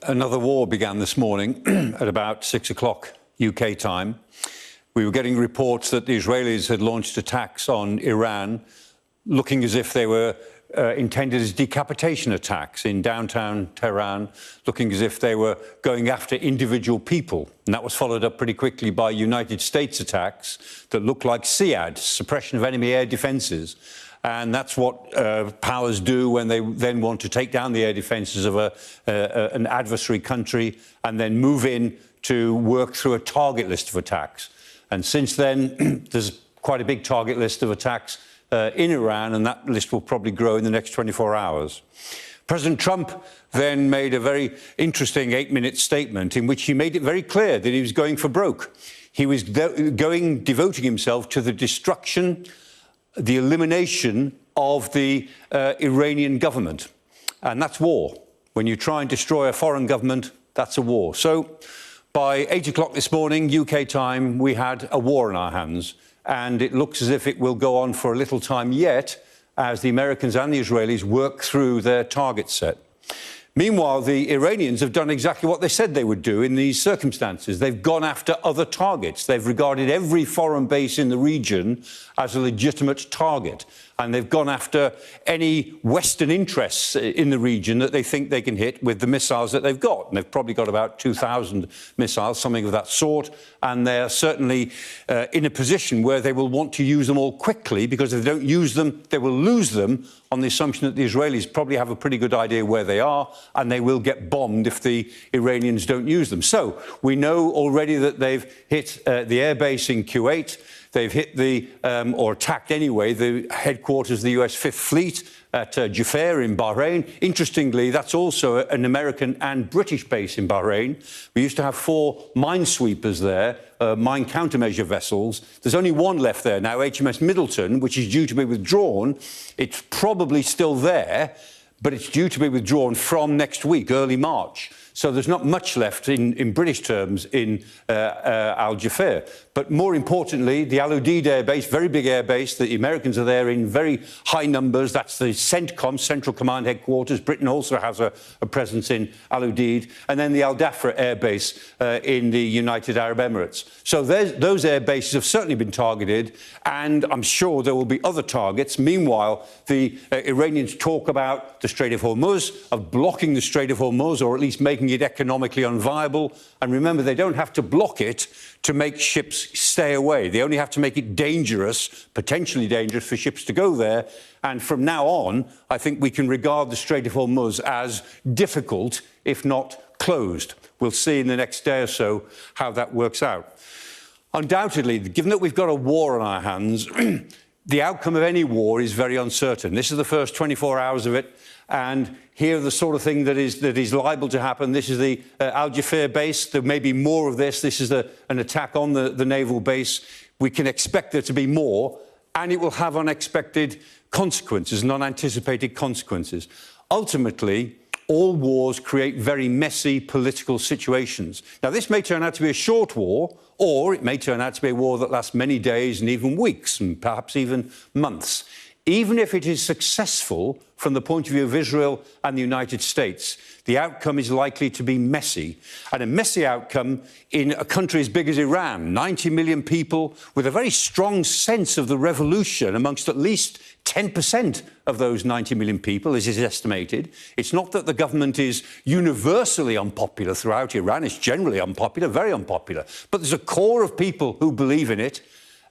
Another war began this morning at about 6 o'clock UK time. We were getting reports that the Israelis had launched attacks on Iran, looking as if they were intended as decapitation attacks in downtown Tehran, looking as if they were going after individual people. And that was followed up pretty quickly by United States attacks that looked like SEAD, suppression of enemy air defences. And that's what powers do when they then want to take down the air defences of an adversary country and then move in to work through a target list of attacks. And since then, there's quite a big target list of attacks in Iran, and that list will probably grow in the next 24 hours. President Trump then made a very interesting 8-minute statement in which he made it very clear that he was going for broke. He was devoting himself to the destruction, the elimination of the Iranian government. And that's war. When you try and destroy a foreign government, that's a war. So by 8 o'clock this morning, UK time, we had a war in our hands. And it looks as if it will go on for a little time yet as the Americans and the Israelis work through their target set. Meanwhile, the Iranians have done exactly what they said they would do in these circumstances. They've gone after other targets. They've regarded every foreign base in the region as a legitimate target. And they've gone after any Western interests in the region that they think they can hit with the missiles that they've got. And they've probably got about 2,000 missiles, something of that sort. And they're certainly in a position where they will want to use them all quickly, because if they don't use them, they will lose them, on the assumption that the Israelis probably have a pretty good idea where they are, and they will get bombed if the Iranians don't use them. So we know already that they've hit the airbase in Kuwait. They've hit or attacked anyway, the headquarters of the US Fifth Fleet at Jufair in Bahrain. Interestingly, that's also an American and British base in Bahrain. We used to have 4 minesweepers there, mine countermeasure vessels. There's only one left there now, HMS Middleton, which is due to be withdrawn. It's probably still there, but it's due to be withdrawn from next week, early March. So there's not much left in British terms in Al Jufair. But more importantly, the Al Udeid Air Base, very big air base, the Americans are there in very high numbers. That's the CENTCOM, Central Command Headquarters. Britain also has a presence in Al Udeid. And then the Al Dhafra Air Base in the United Arab Emirates. So those air bases have certainly been targeted, and I'm sure there will be other targets. Meanwhile, the Iranians talk about the Strait of Hormuz, of blocking the Strait of Hormuz, or at least making it economically unviable. And remember, they don't have to block it to make ships stay away. They only have to make it dangerous, potentially dangerous, for ships to go there. And from now on, I think we can regard the Strait of Hormuz as difficult, if not closed. We'll see in the next day or so how that works out. Undoubtedly, given that we've got a war on our hands, the outcome of any war is very uncertain. This is the first 24 hours of it, and here are the sort of thing that is liable to happen. This is the Al Jufair base. There may be more of this. This is an attack on the naval base. We can expect there to be more, and it will have unexpected consequences and unanticipated consequences. Ultimately, all wars create very messy political situations. Now, this may turn out to be a short war, or it may turn out to be a war that lasts many days and even weeks and perhaps even months. Even if it is successful from the point of view of Israel and the United States, the outcome is likely to be messy. And a messy outcome in a country as big as Iran, 90 million people, with a very strong sense of the revolution amongst at least 10% of those 90 million people, as is estimated. It's not that the government is universally unpopular throughout Iran. It's generally unpopular, very unpopular. But there's a core of people who believe in it.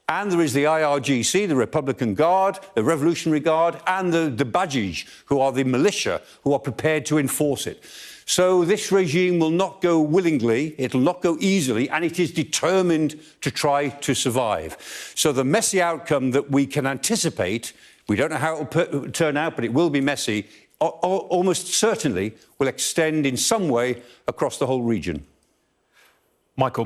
And there is the IRGC, the Republican Guard, the Revolutionary Guard, and the Bajij, who are the militia, who are prepared to enforce it. So this regime will not go willingly, it'll not go easily, and it is determined to try to survive. So the messy outcome that we can anticipate, we don't know how it will turn out, but it will be messy, almost certainly will extend in some way across the whole region. Michael.